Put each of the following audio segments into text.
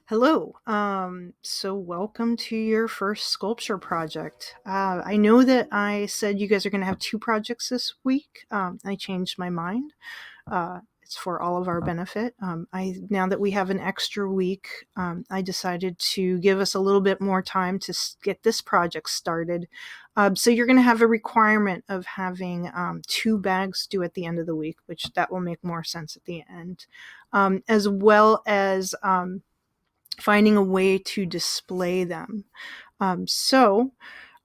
Hello. So welcome to your first sculpture project. I know that I said you guys are going to have two projects this week. I changed my mind. It's for all of our benefit. Now that we have an extra week, I decided to give us a little bit more time to get this project started. So you're going to have a requirement of having two bags due at the end of the week, which that will make more sense at the end, as well as finding a way to display them. I'm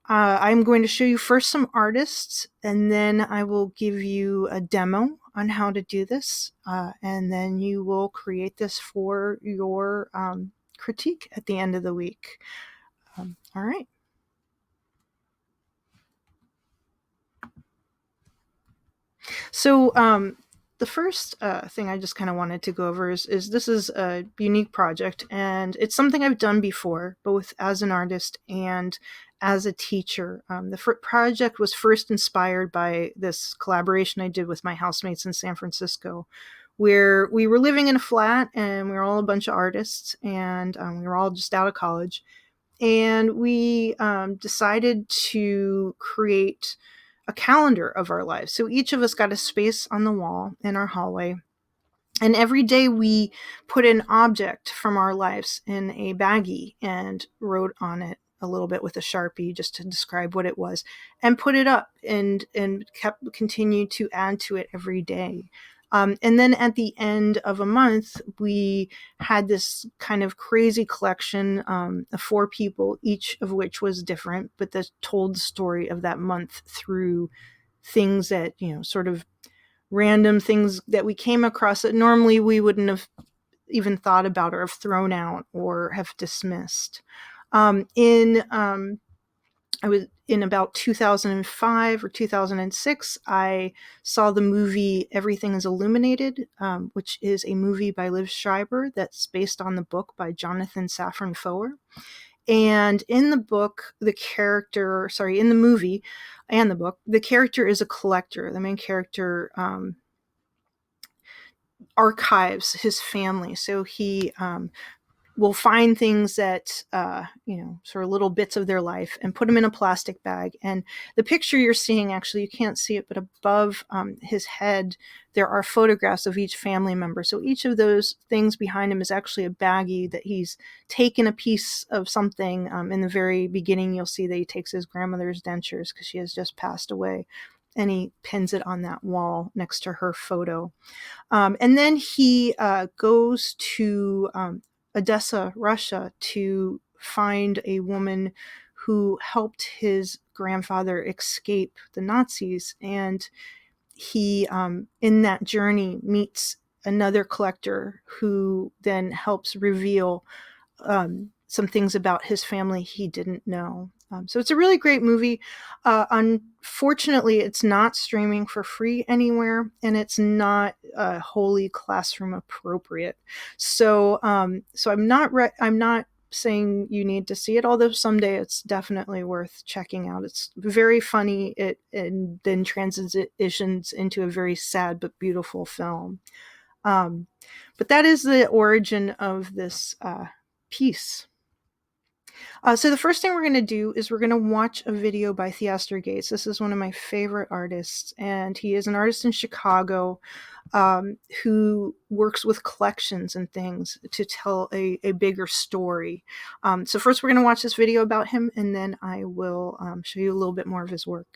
going to show you first some artists, and then I will give you a demo on how to do this, and then you will create this for your critique at the end of the week. All right. So the first thing I just kind of wanted to go over is this is a unique project, and it's something I've done before, both as an artist and as a teacher. The project was first inspired by this collaboration I did with my housemates in San Francisco, where we were living in a flat and we were all a bunch of artists, and we were all just out of college. And we decided to create a calendar of our lives. So each of us got a space on the wall in our hallway. And every day we put an object from our lives in a baggie and wrote on it a little bit with a Sharpie just to describe what it was, and put it up and continued to add to it every day. And then at the end of a month, we had this kind of crazy collection of four people, each of which was different, but that told the story of that month through things that, sort of random things that we came across that normally we wouldn't have even thought about or have thrown out or have dismissed. I was in about 2005 or 2006, I saw the movie Everything is Illuminated, which is a movie by Liv Schreiber that's based on the book by Jonathan Safran Foer. And in the movie and the book, the character is a collector. The main character archives his family. So he will find things that, sort of little bits of their life and put them in a plastic bag. And the picture you're seeing, actually, you can't see it, but above his head, there are photographs of each family member. So each of those things behind him is actually a baggie that he's taken a piece of something. In the very beginning, you'll see that he takes his grandmother's dentures because she has just passed away, and he pins it on that wall next to her photo. And then he goes to Odessa, Russia, to find a woman who helped his grandfather escape the Nazis. And he, in that journey, meets another collector who then helps reveal some things about his family he didn't know. So it's a really great movie. Unfortunately, it's not streaming for free anywhere, and it's not wholly classroom appropriate. So, I'm not saying you need to see it, although someday it's definitely worth checking out. It's very funny. It and then transitions into a very sad but beautiful film. But that is the origin of this piece. So the first thing we're going to do is we're going to watch a video by Theaster Gates. This is one of my favorite artists, and he is an artist in Chicago who works with collections and things to tell a bigger story. So first we're going to watch this video about him, and then I will show you a little bit more of his work.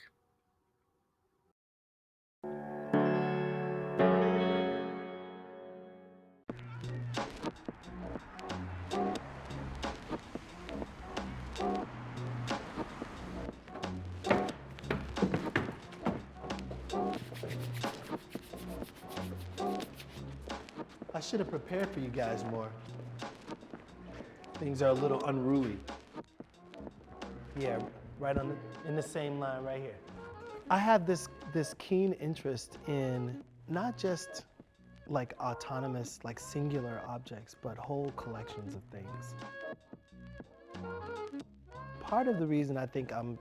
I should have prepared for you guys more. Things are a little unruly. Yeah, right in the same line right here. I have this keen interest in not just like autonomous, like singular objects, but whole collections of things. Part of the reason I think I'm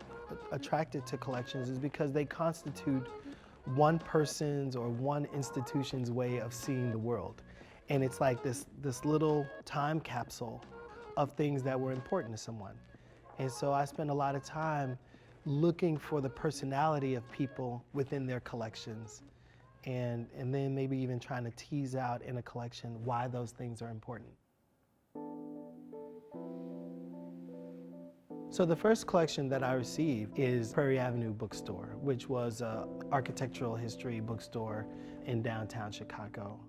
attracted to collections is because they constitute one person's or one institution's way of seeing the world. And it's like this little time capsule of things that were important to someone. And so I spend a lot of time looking for the personality of people within their collections, and then maybe even trying to tease out in a collection why those things are important. So the first collection that I received is Prairie Avenue Bookstore, which was an architectural history bookstore in downtown Chicago.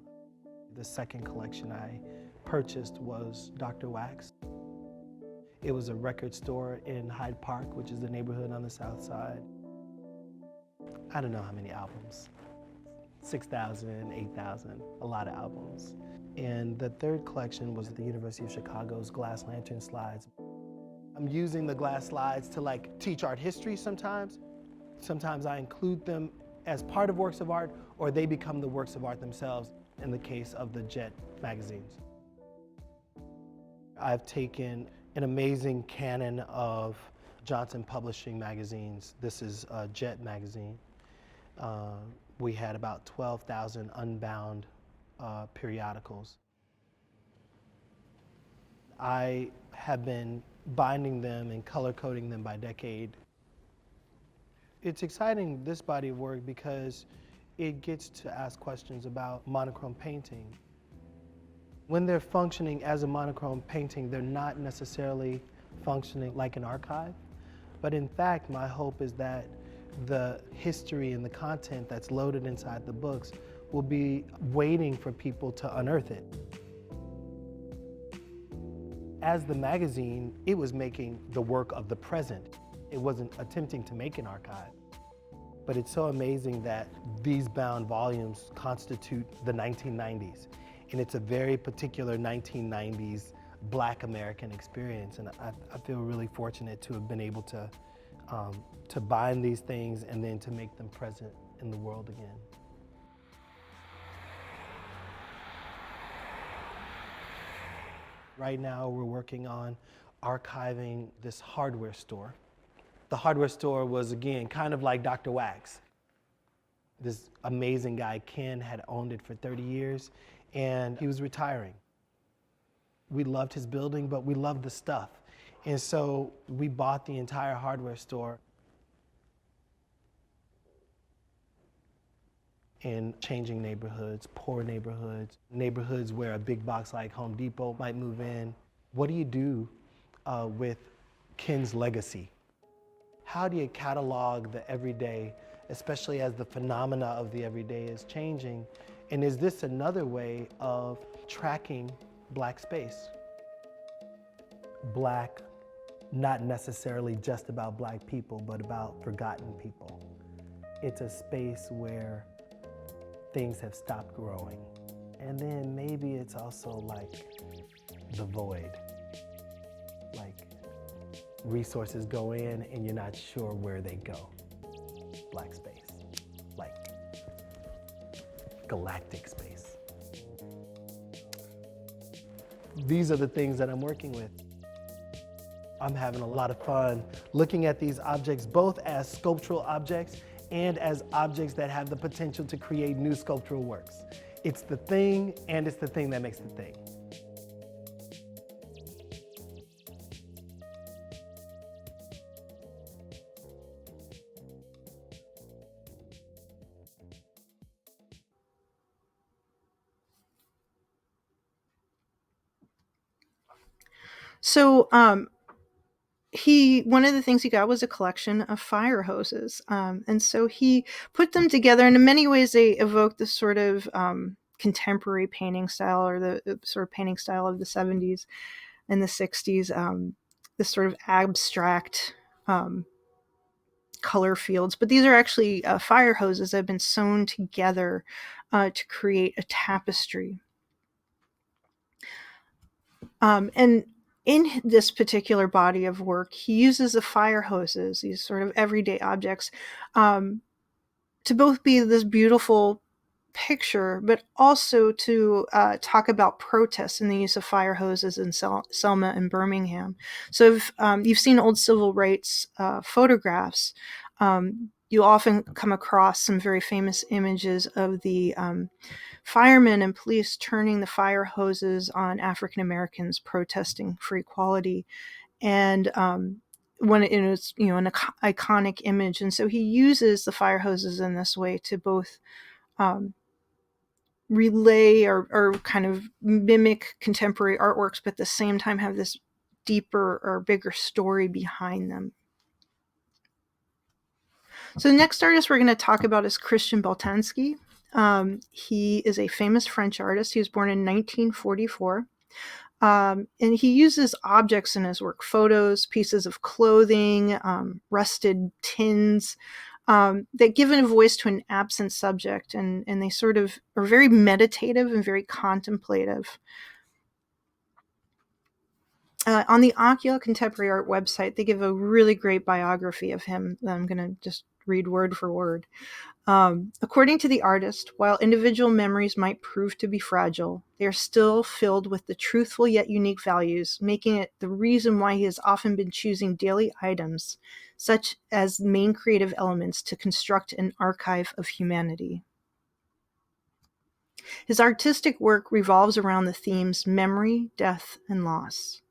The second collection I purchased was Dr. Wax. It was a record store in Hyde Park, which is the neighborhood on the south side. I don't know how many albums, 6,000, 8,000, a lot of albums. And the third collection was at the University of Chicago's glass lantern slides. I'm using the glass slides to like teach art history sometimes. Sometimes I include them as part of works of art, or they become the works of art themselves in the case of the Jet magazines. I've taken an amazing canon of Johnson Publishing magazines. This is Jet magazine. We had about 12,000 unbound periodicals. I have been binding them and color coding them by decade. It's exciting, this body of work, because it gets to ask questions about monochrome painting. When they're functioning as a monochrome painting, they're not necessarily functioning like an archive. But in fact, my hope is that the history and the content that's loaded inside the books will be waiting for people to unearth it. As the magazine, it was making the work of the present. It wasn't attempting to make an archive. But it's so amazing that these bound volumes constitute the 1990s. And it's a very particular 1990s Black American experience. And I feel really fortunate to have been able to bind these things and then to make them present in the world again. Right now, we're working on archiving this hardware store. The hardware store was, again, kind of like Dr. Wax. This amazing guy, Ken, had owned it for 30 years, and he was retiring. We loved his building, but we loved the stuff. And so we bought the entire hardware store. In changing neighborhoods, poor neighborhoods, neighborhoods where a big box like Home Depot might move in. What do you do with Ken's legacy? How do you catalog the everyday, especially as the phenomena of the everyday is changing? And is this another way of tracking Black space? Black, not necessarily just about Black people, but about forgotten people. It's a space where things have stopped growing. And then maybe it's also like the void. Like resources go in and you're not sure where they go. Black space, like galactic space. These are the things that I'm working with. I'm having a lot of fun looking at these objects, both as sculptural objects and as objects that have the potential to create new sculptural works. It's the thing, and it's the thing that makes the thing. So one of the things he got was a collection of fire hoses. And so he put them together, and in many ways they evoke the sort of contemporary painting style, or the sort of painting style of the 70s and the 60s, this sort of abstract color fields. But these are actually fire hoses that have been sewn together to create a tapestry. And in this particular body of work, he uses the fire hoses, these sort of everyday objects, to both be this beautiful picture, but also to talk about protests and the use of fire hoses in Selma and Birmingham. So if you've seen old civil rights photographs, you often come across some very famous images of the firemen and police turning the fire hoses on African Americans protesting for equality. And when it was, an iconic image. And so he uses the fire hoses in this way to both relay or kind of mimic contemporary artworks, but at the same time have this deeper or bigger story behind them. So the next artist we're going to talk about is Christian Boltanski. He is a famous French artist. He was born in 1944. And he uses objects in his work, photos, pieces of clothing, rusted tins, that give a voice to an absent subject. And they sort of are very meditative and very contemplative. On the Ocular Contemporary Art website, they give a really great biography of him that I'm going to just read word for word. According to the artist, while individual memories might prove to be fragile, they are still filled with the truthful yet unique values, making it the reason why he has often been choosing daily items, such as main creative elements, to construct an archive of humanity. His artistic work revolves around the themes memory, death, and loss.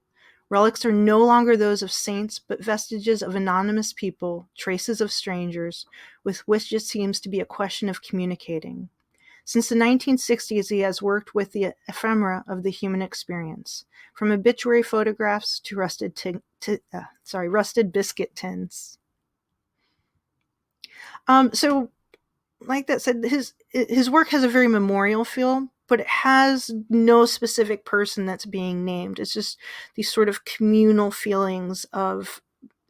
Relics are no longer those of saints, but vestiges of anonymous people, traces of strangers, with which it seems to be a question of communicating. Since the 1960s, he has worked with the ephemera of the human experience, from obituary photographs to rusted biscuit tins. So, like that said, his work has a very memorial feel, but it has no specific person that's being named. It's just these sort of communal feelings of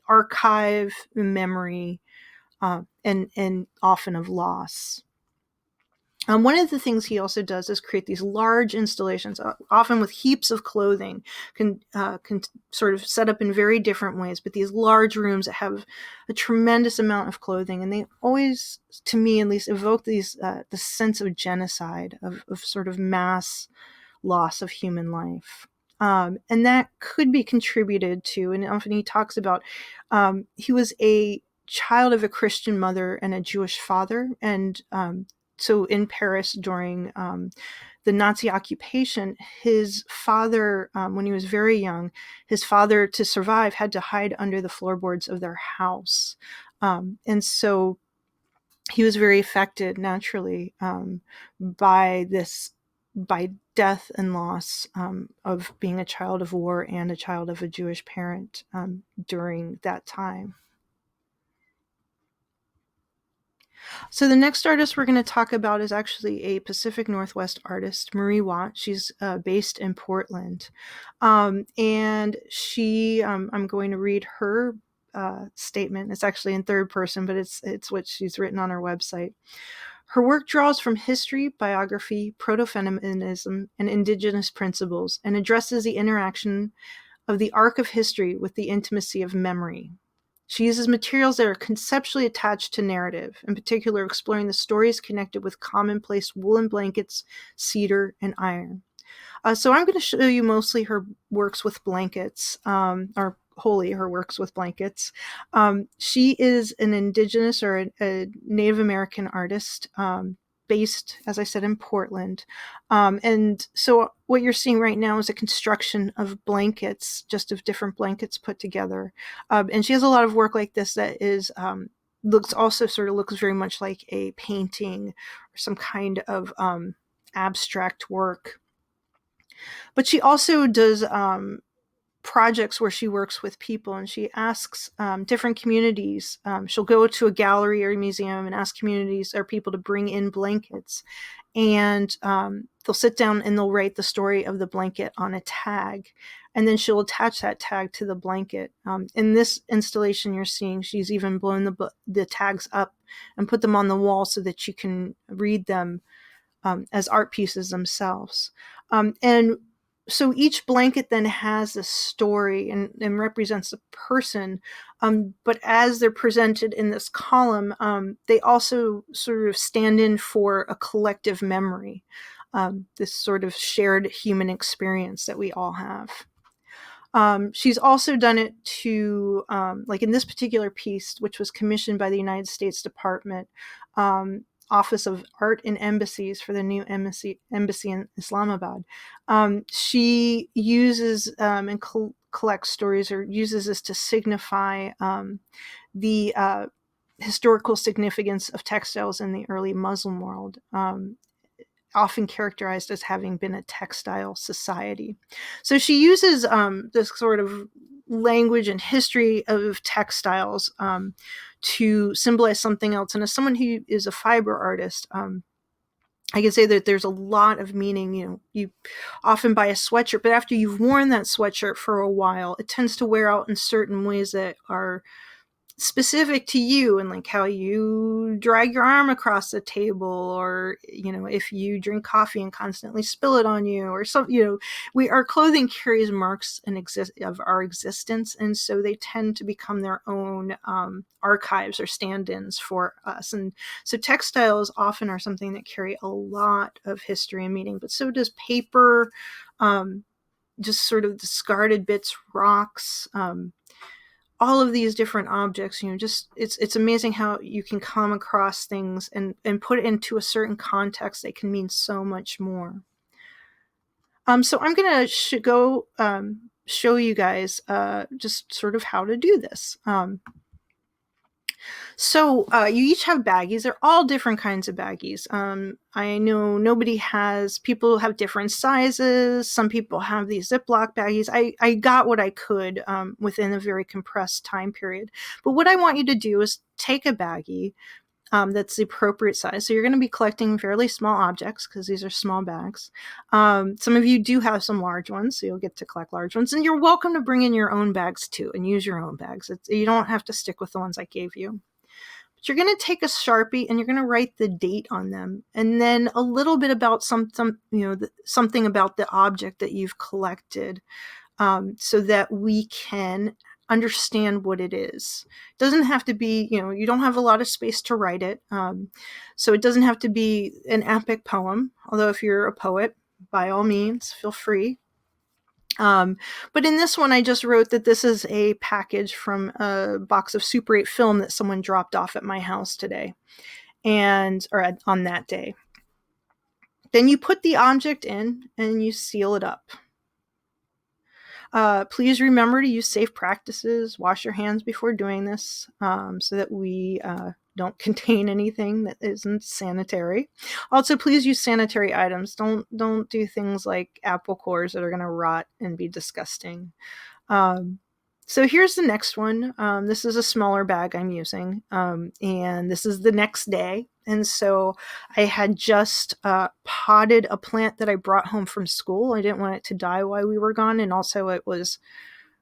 archive, memory, and often of loss. One of the things he also does is create these large installations, often with heaps of clothing, can sort of set up in very different ways, but these large rooms that have a tremendous amount of clothing, and they always, to me at least, evoke the sense of genocide, of sort of mass loss of human life. And that could be contributed to, and often he talks about, he was a child of a Christian mother and a Jewish father, and so in Paris during the Nazi occupation, his father, when he was very young, his father, to survive, had to hide under the floorboards of their house. And so he was very affected naturally by death and loss of being a child of war and a child of a Jewish parent during that time. So the next artist we're going to talk about is actually a Pacific Northwest artist, Marie Watt. She's based in Portland. And she, I'm going to read her statement. It's actually in third person, but it's what she's written on her website. Her work draws from history, biography, proto-feminism, and indigenous principles, and addresses the interaction of the arc of history with the intimacy of memory. She uses materials that are conceptually attached to narrative, in particular exploring the stories connected with commonplace woolen blankets, cedar, and iron. So I'm going to show you mostly her works with blankets, or wholly her works with blankets. She is an indigenous or a Native American artist, based, as I said, in Portland. And so what you're seeing right now is a construction of blankets, just of different blankets put together. And she has a lot of work like this that is looks very much like a painting or some kind of abstract work. But she also does projects where she works with people, and she asks different communities. She'll go to a gallery or a museum and ask communities or people to bring in blankets, and they'll sit down and they'll write the story of the blanket on a tag, and then she'll attach that tag to the blanket. In this installation you're seeing, she's even blown the tags up and put them on the wall so that you can read them as art pieces themselves. And so each blanket then has a story and represents a person, but as they're presented in this column, they also sort of stand in for a collective memory, this sort of shared human experience that we all have. She's also done it to, like in this particular piece, which was commissioned by the United States Department Office of Art and Embassies for the new embassy in Islamabad. She uses and collects stories, or uses this to signify the historical significance of textiles in the early Muslim world. Often characterized as having been a textile society. So she uses this sort of language and history of textiles to symbolize something else. And as someone who is a fiber artist, I can say that there's a lot of meaning. You often buy a sweatshirt, but after you've worn that sweatshirt for a while, it tends to wear out in certain ways that are specific to you, and like how you drag your arm across the table, or if you drink coffee and constantly spill it on you, or some our clothing carries marks of our existence, and so they tend to become their own archives or stand-ins for us. And so textiles often are something that carry a lot of history and meaning, but so does paper, just sort of discarded bits, rocks, all of these different objects. Just it's amazing how you can come across things and put it into a certain context. They can mean so much more. So I'm gonna go show you guys just sort of how to do this. So you each have baggies. They're all different kinds of baggies. I know people have different sizes. Some people have these Ziploc baggies. I got what I could within a very compressed time period. But what I want you to do is take a baggie that's the appropriate size. So you're going to be collecting fairly small objects because these are small bags. Some of you do have some large ones, so you'll get to collect large ones. And you're welcome to bring in your own bags too and use your own bags. You don't have to stick with the ones I gave you. But you're going to take a Sharpie and you're going to write the date on them, and then a little bit about something about the object that you've collected, so that we can understand what it is. It doesn't have to be, you don't have a lot of space to write it. So it doesn't have to be an epic poem, although if you're a poet, by all means, feel free. But in this one, I just wrote that this is a package from a box of Super 8 film that someone dropped off at my house today, or on that day. Then you put the object in and you seal it up. Please remember to use safe practices. Wash your hands before doing this, so that we don't contain anything that isn't sanitary. Also, please use sanitary items. Don't do things like apple cores that are going to rot and be disgusting. So here's the next one. This is a smaller bag I'm using, and this is the next day. And so I had just potted a plant that I brought home from school. I didn't want it to die while we were gone, and also it was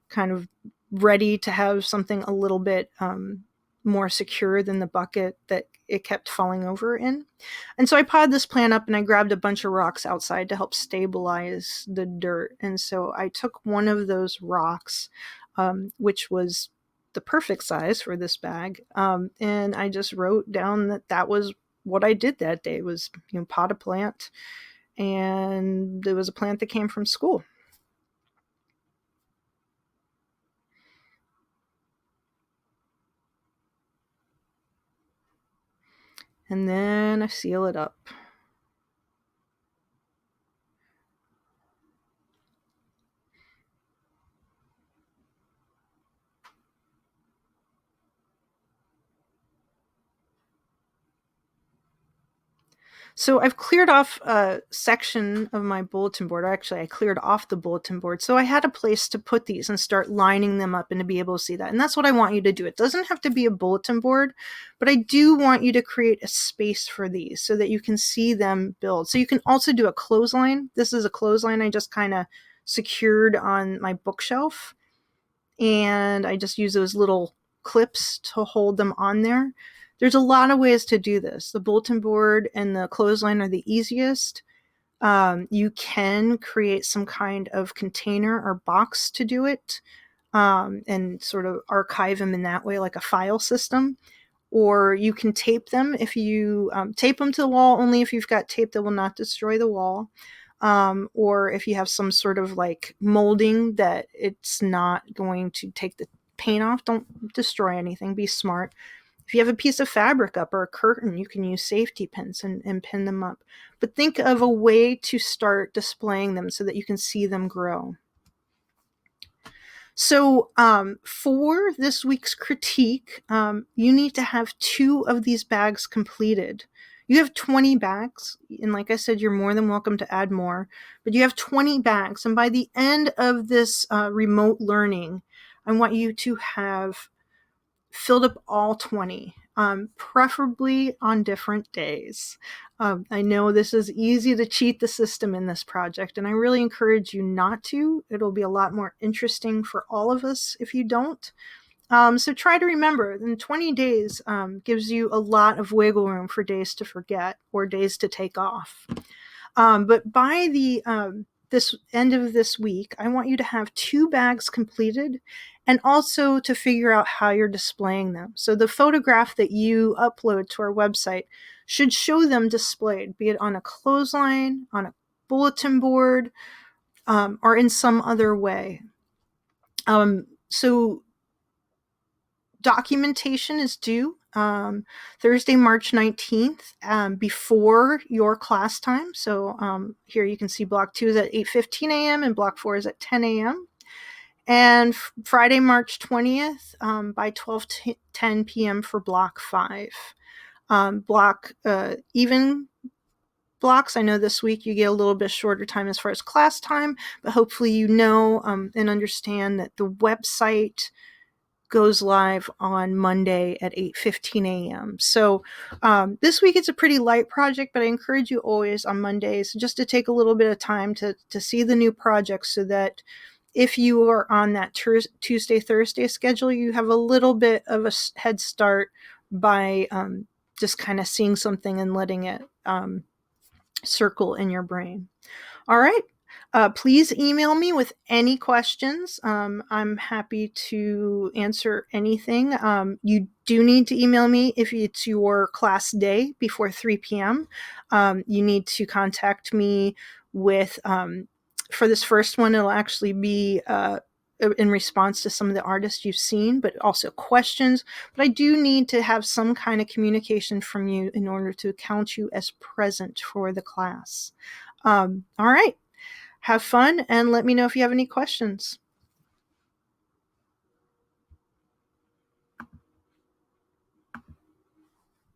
kind of ready to have something a little bit more secure than the bucket that it kept falling over in. And so I potted this plant up and I grabbed a bunch of rocks outside to help stabilize the dirt. And so I took one of those rocks, which was the perfect size for this bag, and I just wrote down that was what I did that day, was pot a plant, and it was a plant that came from school. And then I seal it up. So I've cleared off a section of my bulletin board. Actually, I cleared off the bulletin board. So I had a place to put these and start lining them up and to be able to see that. And that's what I want you to do. It doesn't have to be a bulletin board, but I do want you to create a space for these so that you can see them build. So you can also do a clothesline. This is a clothesline I just kind of secured on my bookshelf. And I just use those little clips to hold them on there. There's a lot of ways to do this. The bulletin board and the clothesline are the easiest. You can create some kind of container or box to do it, and sort of archive them in that way, like a file system. Or you can tape them. If you tape them to the wall, only if you've got tape that will not destroy the wall. or if you have some sort of like molding that it's not going to take the paint off, don't destroy anything. Be smart. If you have a piece of fabric up or a curtain, you can use safety pins and pin them up. But think of a way to start displaying them so that you can see them grow. So for this week's critique, you need to have 2 of these bags completed. You have 20 bags, and like I said, you're more than welcome to add more, but you have 20 bags, and by the end of this remote learning, I want you to have filled up all 20, preferably on different days. I know this is easy to cheat the system in this project, and I really encourage you not to. It'll be a lot more interesting for all of us if you don't. So try to remember, in 20 days gives you a lot of wiggle room for days to forget or days to take off. But by the this end of this week, I want you to have 2 bags completed and also to figure out how you're displaying them. So the photograph that you upload to our website should show them displayed, be it on a clothesline, on a bulletin board, or in some other way. So documentation is due Thursday, March 19th, before your class time. So here you can see block 2 is at 8:15 a.m. and block 4 is at 10 a.m. And Friday, March 20th by 12:10 p.m. for block 5. Even blocks, I know this week you get a little bit shorter time as far as class time, but hopefully you know and understand that the website goes live on Monday at 8:15 a.m. So this week it's a pretty light project, but I encourage you always on Mondays just to take a little bit of time to see the new project, so that if you are on that Tuesday, Thursday schedule, you have a little bit of a head start by just kind of seeing something and letting it circle in your brain. All right. Please email me with any questions. I'm happy to answer anything. You do need to email me if it's your class day before 3 p.m. You need to contact me with, for this first one, it'll actually be in response to some of the artists you've seen, but also questions. But I do need to have some kind of communication from you in order to count you as present for the class. All right. Have fun and let me know if you have any questions.